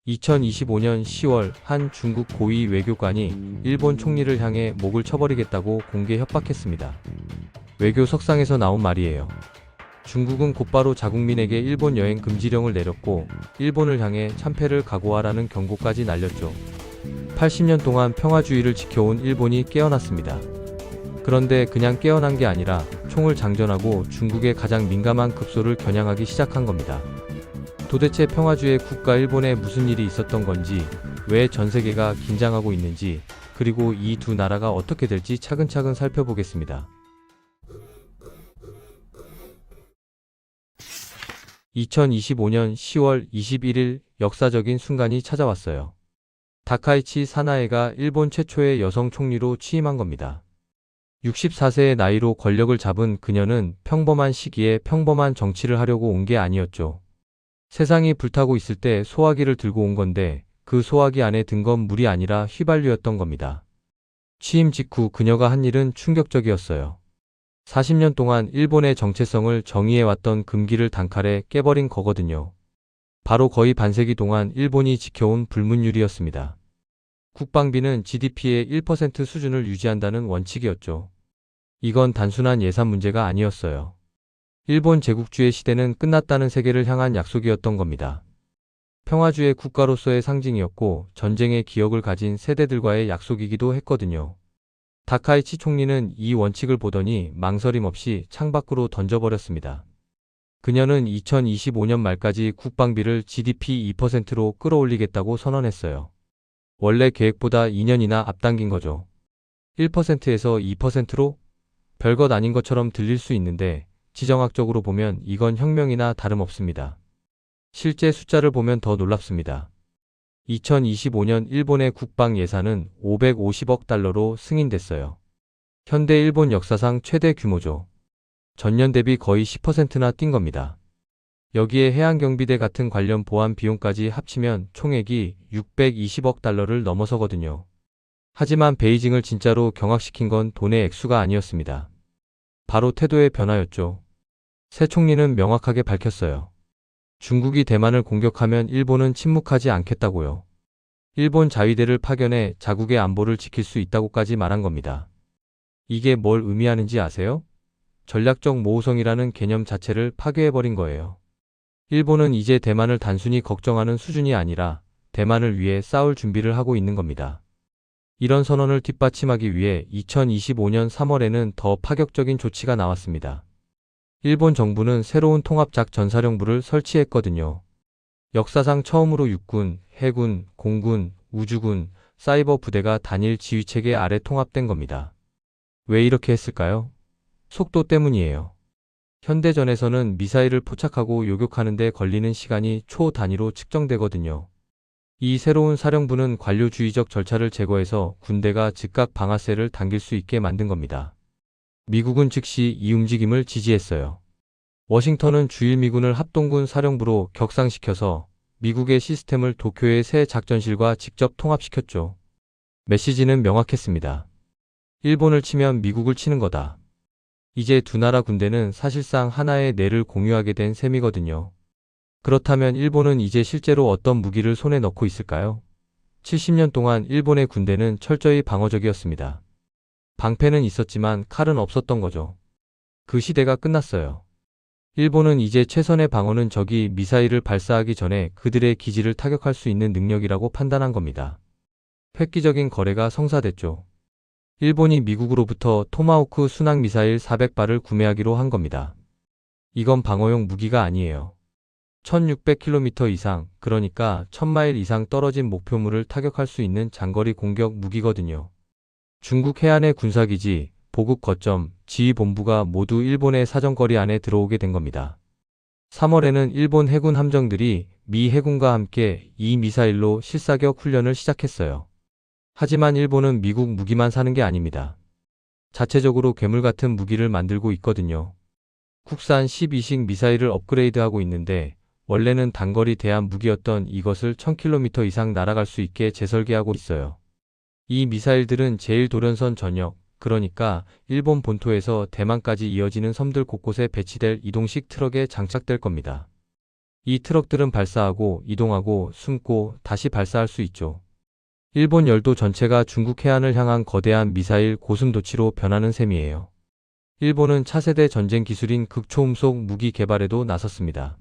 2025년 10월 한 중국 고위 외교관이 일본 총리를 향해 목을 쳐버리겠다고 공개 협박했습니다. 외교 석상에서 나온 말이에요. 중국은 곧바로 자국민에게 일본 여행 금지령을 내렸고 일본을 향해 참패를 각오하라는 경고까지 날렸죠. 80년 동안 평화주의를 지켜온 일본이 깨어났습니다. 그런데 그냥 깨어난 게 아니라 총을 장전하고 중국의 가장 민감한 급소를 겨냥하기 시작한 겁니다. 도대체 평화주의 국가 일본에 무슨 일이 있었던 건지, 왜 전 세계가 긴장하고 있는지, 그리고 이 두 나라가 어떻게 될지 차근차근 살펴보겠습니다. 2025년 10월 21일 역사적인 순간이 찾아왔어요. 다카이치 사나에가 일본 최초의 여성 총리로 취임한 겁니다. 64세의 나이로 권력을 잡은 그녀는 평범한 시기에 평범한 정치를 하려고 온 게 아니었죠. 세상이 불타고 있을 때 소화기를 들고 온 건데 그 소화기 안에 든 건 물이 아니라 휘발유였던 겁니다. 취임 직후 그녀가 한 일은 충격적이었어요. 40년 동안 일본의 정체성을 정의해왔던 금기를 단칼에 깨버린 거거든요. 바로 거의 반세기 동안 일본이 지켜온 불문율이었습니다. 국방비는 GDP의 1% 수준을 유지한다는 원칙이었죠. 이건 단순한 예산 문제가 아니었어요. 일본 제국주의 시대는 끝났다는 세계를 향한 약속이었던 겁니다. 평화주의 국가로서의 상징이었고 전쟁의 기억을 가진 세대들과의 약속이기도 했거든요. 다카이치 총리는 이 원칙을 보더니 망설임 없이 창밖으로 던져버렸습니다. 그녀는 2025년 말까지 국방비를 GDP 2%로 끌어올리겠다고 선언했어요. 원래 계획보다 2년이나 앞당긴 거죠. 1%에서 2%로? 별것 아닌 것처럼 들릴 수 있는데 지정학적으로 보면 이건 혁명이나 다름없습니다. 실제 숫자를 보면 더 놀랍습니다. 2025년 일본의 국방 예산은 550억 달러로 승인됐어요. 현대 일본 역사상 최대 규모죠. 전년 대비 거의 10%나 뛴 겁니다. 여기에 해양경비대 같은 관련 보안 비용까지 합치면 총액이 620억 달러를 넘어서거든요. 하지만 베이징을 진짜로 경악시킨 건 돈의 액수가 아니었습니다. 바로 태도의 변화였죠. 새 총리는 명확하게 밝혔어요. 중국이 대만을 공격하면 일본은 침묵하지 않겠다고요. 일본 자위대를 파견해 자국의 안보를 지킬 수 있다고까지 말한 겁니다. 이게 뭘 의미하는지 아세요? 전략적 모호성이라는 개념 자체를 파괴해버린 거예요. 일본은 이제 대만을 단순히 걱정하는 수준이 아니라 대만을 위해 싸울 준비를 하고 있는 겁니다. 이런 선언을 뒷받침하기 위해 2025년 3월에는 더 파격적인 조치가 나왔습니다. 일본 정부는 새로운 통합작전사령부를 설치했거든요. 역사상 처음으로 육군, 해군, 공군, 우주군, 사이버 부대가 단일 지휘체계 아래 통합된 겁니다. 왜 이렇게 했을까요? 속도 때문이에요. 현대전에서는 미사일을 포착하고 요격하는 데 걸리는 시간이 초 단위로 측정되거든요. 이 새로운 사령부는 관료주의적 절차를 제거해서 군대가 즉각 방아쇠를 당길 수 있게 만든 겁니다. 미국은 즉시 이 움직임을 지지했어요. 워싱턴은 주일미군을 합동군 사령부로 격상시켜서 미국의 시스템을 도쿄의 새 작전실과 직접 통합시켰죠. 메시지는 명확했습니다. 일본을 치면 미국을 치는 거다. 이제 두 나라 군대는 사실상 하나의 뇌를 공유하게 된 셈이거든요. 그렇다면 일본은 이제 실제로 어떤 무기를 손에 넣고 있을까요? 70년 동안 일본의 군대는 철저히 방어적이었습니다. 방패는 있었지만 칼은 없었던 거죠. 그 시대가 끝났어요. 일본은 이제 최선의 방어는 적이 미사일을 발사하기 전에 그들의 기지를 타격할 수 있는 능력이라고 판단한 겁니다. 획기적인 거래가 성사됐죠. 일본이 미국으로부터 토마호크 순항미사일 400발을 구매하기로 한 겁니다. 이건 방어용 무기가 아니에요. 1600km 이상, 그러니까 1000마일 이상 떨어진 목표물을 타격할 수 있는 장거리 공격 무기거든요. 중국 해안의 군사기지, 보급 거점, 지휘본부가 모두 일본의 사정거리 안에 들어오게 된 겁니다. 3월에는 일본 해군 함정들이 미 해군과 함께 이 미사일로 실사격 훈련을 시작했어요. 하지만 일본은 미국 무기만 사는 게 아닙니다. 자체적으로 괴물 같은 무기를 만들고 있거든요. 국산 12식 미사일을 업그레이드하고 있는데 원래는 단거리 대함 무기였던 이것을 1000km 이상 날아갈 수 있게 재설계하고 있어요. 이 미사일들은 제1도련선 전역, 그러니까 일본 본토에서 대만까지 이어지는 섬들 곳곳에 배치될 이동식 트럭에 장착될 겁니다. 이 트럭들은 발사하고 이동하고 숨고 다시 발사할 수 있죠. 일본 열도 전체가 중국 해안을 향한 거대한 미사일 고슴도치로 변하는 셈이에요. 일본은 차세대 전쟁 기술인 극초음속 무기 개발에도 나섰습니다.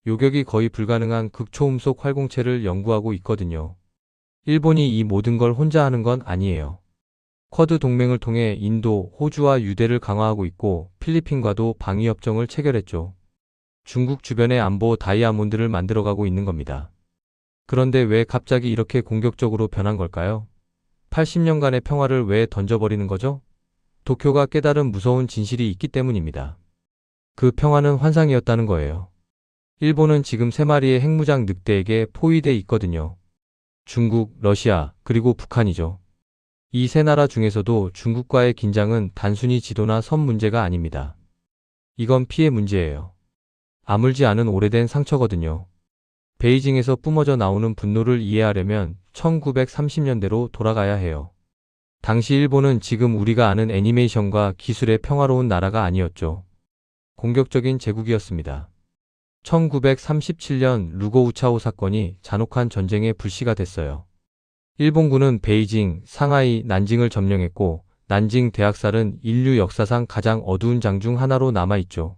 요격이 거의 불가능한 극초음속 활공체를 연구하고 있거든요. 일본이 이 모든 걸 혼자 하는 건 아니에요. 쿼드 동맹을 통해 인도, 호주와 유대를 강화하고 있고 필리핀과도 방위협정을 체결했죠. 중국 주변의 안보 다이아몬드를 만들어가고 있는 겁니다. 그런데 왜 갑자기 이렇게 공격적으로 변한 걸까요? 80년간의 평화를 왜 던져버리는 거죠? 도쿄가 깨달은 무서운 진실이 있기 때문입니다. 그 평화는 환상이었다는 거예요. 일본은 지금 3마리의 핵무장 늑대에게 포위돼 있거든요. 중국, 러시아, 그리고 북한이죠. 이 세 나라 중에서도 중국과의 긴장은 단순히 지도나 선 문제가 아닙니다. 이건 피해 문제예요. 아물지 않은 오래된 상처거든요. 베이징에서 뿜어져 나오는 분노를 이해하려면 1930년대로 돌아가야 해요. 당시 일본은 지금 우리가 아는 애니메이션과 기술의 평화로운 나라가 아니었죠. 공격적인 제국이었습니다. 1937년 루고우차오 사건이 잔혹한 전쟁의 불씨가 됐어요. 일본군은 베이징, 상하이, 난징을 점령했고 난징 대학살은 인류 역사상 가장 어두운 장 중 하나로 남아있죠.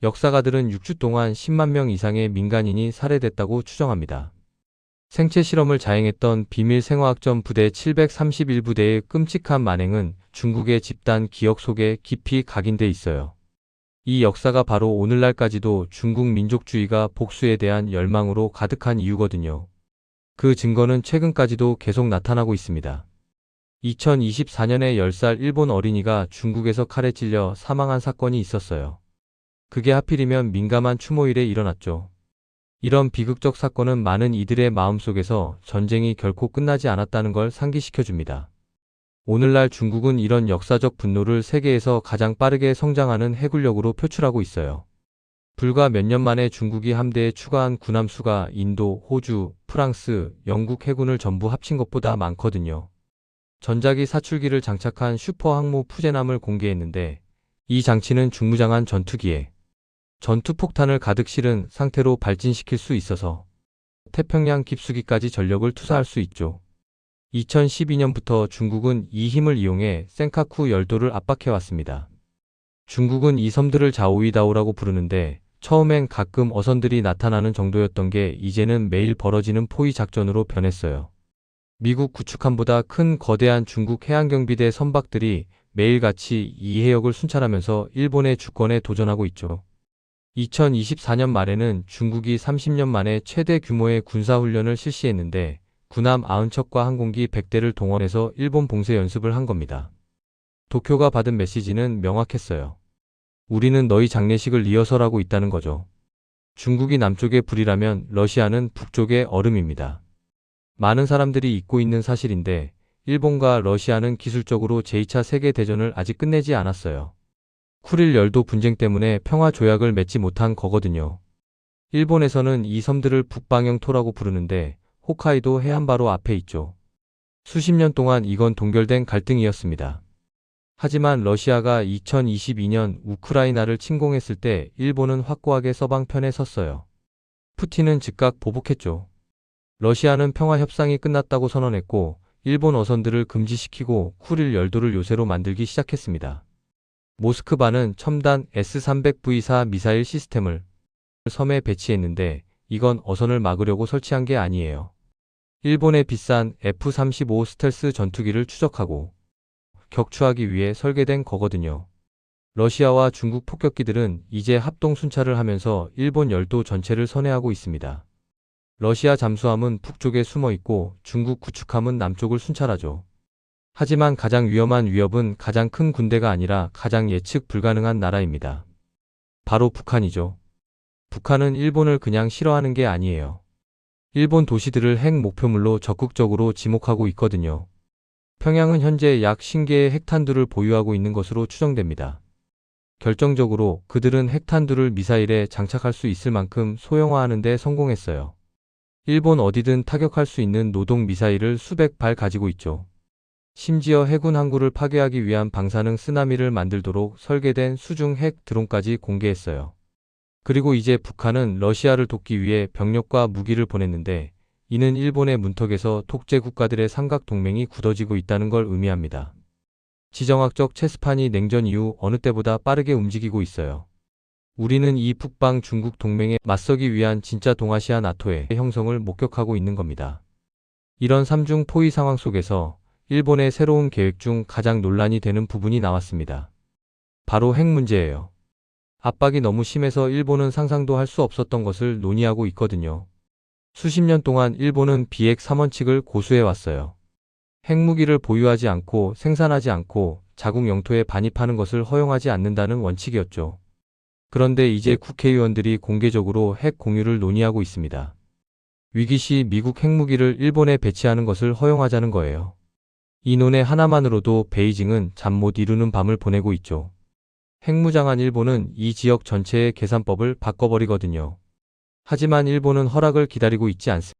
역사가들은 6주 동안 10만 명 이상의 민간인이 살해됐다고 추정합니다. 생체 실험을 자행했던 비밀 생화학전 부대 731부대의 끔찍한 만행은 중국의 집단 기억 속에 깊이 각인돼 있어요. 이 역사가 바로 오늘날까지도 중국 민족주의가 복수에 대한 열망으로 가득한 이유거든요. 그 증거는 최근까지도 계속 나타나고 있습니다. 2024년에 10살 일본 어린이가 중국에서 칼에 찔려 사망한 사건이 있었어요. 그게 하필이면 민감한 추모일에 일어났죠. 이런 비극적 사건은 많은 이들의 마음속에서 전쟁이 결코 끝나지 않았다는 걸 상기시켜줍니다. 오늘날 중국은 이런 역사적 분노를 세계에서 가장 빠르게 성장하는 해군력으로 표출하고 있어요. 불과 몇 년 만에 중국이 함대에 추가한 군함 수가 인도, 호주, 프랑스, 영국 해군을 전부 합친 것보다 많거든요. 전자기 사출기를 장착한 슈퍼 항모 푸젠함을 공개했는데 이 장치는 중무장한 전투기에 전투폭탄을 가득 실은 상태로 발진시킬 수 있어서 태평양 깊숙이까지 전력을 투사할 수 있죠. 2012년부터 중국은 이 힘을 이용해 센카쿠 열도를 압박해왔습니다. 중국은 이 섬들을 자오이다오라고 부르는데 처음엔 가끔 어선들이 나타나는 정도였던 게 이제는 매일 벌어지는 포위 작전으로 변했어요. 미국 구축함보다 큰 거대한 중국 해안경비대 선박들이 매일같이 이 해역을 순찰하면서 일본의 주권에 도전하고 있죠. 2024년 말에는 중국이 30년 만에 최대 규모의 군사훈련을 실시했는데 군함 90척과 항공기 100대를 동원해서 일본 봉쇄 연습을 한 겁니다. 도쿄가 받은 메시지는 명확했어요. 우리는 너희 장례식을 리허설하고 있다는 거죠. 중국이 남쪽의 불이라면 러시아는 북쪽의 얼음입니다. 많은 사람들이 잊고 있는 사실인데 일본과 러시아는 기술적으로 제2차 세계대전을 아직 끝내지 않았어요. 쿠릴 열도 분쟁 때문에 평화 조약을 맺지 못한 거거든요. 일본에서는 이 섬들을 북방영토라고 부르는데 홋카이도 해안 바로 앞에 있죠. 수십 년 동안 이건 동결된 갈등이었습니다. 하지만 러시아가 2022년 우크라이나를 침공했을 때 일본은 확고하게 서방 편에 섰어요. 푸틴은 즉각 보복했죠. 러시아는 평화 협상이 끝났다고 선언했고 일본 어선들을 금지시키고 쿠릴 열도를 요새로 만들기 시작했습니다. 모스크바는 첨단 S-300V4 미사일 시스템을 섬에 배치했는데 이건 어선을 막으려고 설치한 게 아니에요. 일본의 비싼 F-35 스텔스 전투기를 추적하고 격추하기 위해 설계된 거거든요. 러시아와 중국 폭격기들은 이제 합동 순찰을 하면서 일본 열도 전체를 선회하고 있습니다. 러시아 잠수함은 북쪽에 숨어 있고 중국 구축함은 남쪽을 순찰하죠. 하지만 가장 위험한 위협은 가장 큰 군대가 아니라 가장 예측 불가능한 나라입니다. 바로 북한이죠. 북한은 일본을 그냥 싫어하는 게 아니에요. 일본 도시들을 핵 목표물로 적극적으로 지목하고 있거든요. 평양은 현재 약 50개의 핵탄두를 보유하고 있는 것으로 추정됩니다. 결정적으로 그들은 핵탄두를 미사일에 장착할 수 있을 만큼 소형화하는 데 성공했어요. 일본 어디든 타격할 수 있는 노동 미사일을 수백 발 가지고 있죠. 심지어 해군 항구를 파괴하기 위한 방사능 쓰나미를 만들도록 설계된 수중 핵 드론까지 공개했어요. 그리고 이제 북한은 러시아를 돕기 위해 병력과 무기를 보냈는데 이는 일본의 문턱에서 독재 국가들의 삼각 동맹이 굳어지고 있다는 걸 의미합니다. 지정학적 체스판이 냉전 이후 어느 때보다 빠르게 움직이고 있어요. 우리는 이 북방 중국 동맹에 맞서기 위한 진짜 동아시아 나토의 형성을 목격하고 있는 겁니다. 이런 삼중 포위 상황 속에서 일본의 새로운 계획 중 가장 논란이 되는 부분이 나왔습니다. 바로 핵 문제예요. 압박이 너무 심해서 일본은 상상도 할 수 없었던 것을 논의하고 있거든요. 수십 년 동안 일본은 비핵 3원칙을 고수해 왔어요. 핵무기를 보유하지 않고 생산하지 않고 자국 영토에 반입하는 것을 허용하지 않는다는 원칙이었죠. 그런데 이제 국회의원들이 공개적으로 핵 공유를 논의하고 있습니다. 위기 시 미국 핵무기를 일본에 배치하는 것을 허용하자는 거예요. 이 논의 하나만으로도 베이징은 잠 못 이루는 밤을 보내고 있죠. 핵무장한 일본은 이 지역 전체의 계산법을 바꿔버리거든요. 하지만 일본은 허락을 기다리고 있지 않습니다.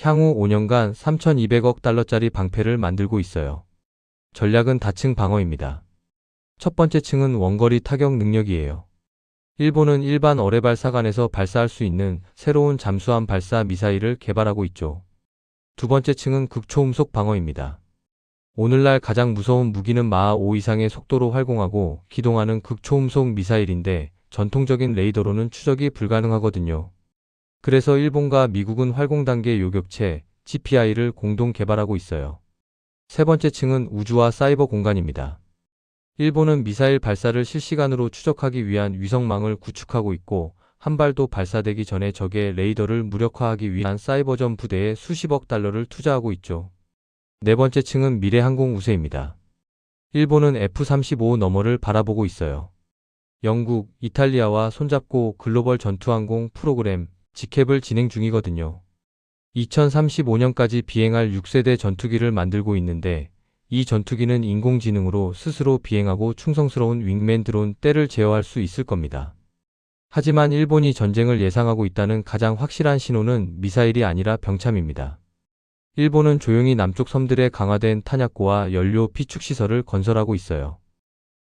향후 5년간 3,200억 달러짜리 방패를 만들고 있어요. 전략은 다층 방어입니다. 첫 번째 층은 원거리 타격 능력이에요. 일본은 일반 어뢰 발사관에서 발사할 수 있는 새로운 잠수함 발사 미사일을 개발하고 있죠. 두 번째 층은 극초음속 방어입니다. 오늘날 가장 무서운 무기는 마하 5 이상의 속도로 활공하고 기동하는 극초음속 미사일인데 전통적인 레이더로는 추적이 불가능하거든요. 그래서 일본과 미국은 활공 단계 요격체 GPI를 공동 개발하고 있어요. 세 번째 층은 우주와 사이버 공간입니다. 일본은 미사일 발사를 실시간으로 추적하기 위한 위성망을 구축하고 있고 한 발도 발사되기 전에 적의 레이더를 무력화하기 위한 사이버전 부대에 수십억 달러를 투자하고 있죠. 네 번째 층은 미래 항공 우세입니다. 일본은 F-35 너머를 바라보고 있어요. 영국, 이탈리아와 손잡고 글로벌 전투항공 프로그램 지캡을 진행 중이거든요. 2035년까지 비행할 6세대 전투기를 만들고 있는데 이 전투기는 인공지능으로 스스로 비행하고 충성스러운 윙맨 드론 떼를 제어할 수 있을 겁니다. 하지만 일본이 전쟁을 예상하고 있다는 가장 확실한 신호는 미사일이 아니라 병참입니다. 일본은 조용히 남쪽 섬들에 강화된 탄약고와 연료 피축 시설을 건설하고 있어요.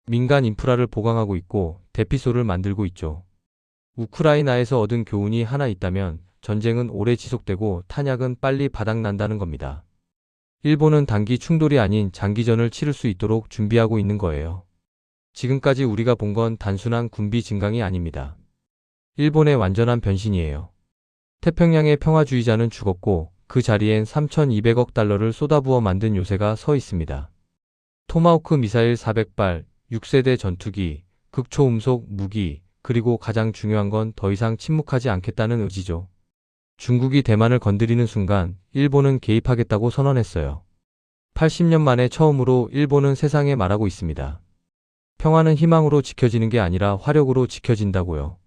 민간 인프라를 보강하고 있고 대피소를 만들고 있죠. 우크라이나에서 얻은 교훈이 하나 있다면 전쟁은 오래 지속되고 탄약은 빨리 바닥난다는 겁니다. 일본은 단기 충돌이 아닌 장기전을 치를 수 있도록 준비하고 있는 거예요. 지금까지 우리가 본 건 단순한 군비 증강이 아닙니다. 일본의 완전한 변신이에요. 태평양의 평화주의자는 죽었고 그 자리엔 3,200억 달러를 쏟아부어 만든 요새가 서 있습니다. 토마호크 미사일 400발, 6세대 전투기, 극초음속 무기, 그리고 가장 중요한 건 더 이상 침묵하지 않겠다는 의지죠. 중국이 대만을 건드리는 순간 일본은 개입하겠다고 선언했어요. 80년 만에 처음으로 일본은 세상에 말하고 있습니다. 평화는 희망으로 지켜지는 게 아니라 화력으로 지켜진다고요.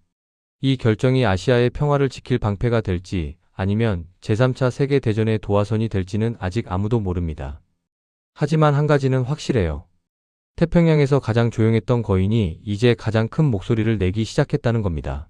이 결정이 아시아의 평화를 지킬 방패가 될지 아니면 제3차 세계대전의 도화선이 될지는 아직 아무도 모릅니다. 하지만 한 가지는 확실해요. 태평양에서 가장 조용했던 거인이 이제 가장 큰 목소리를 내기 시작했다는 겁니다.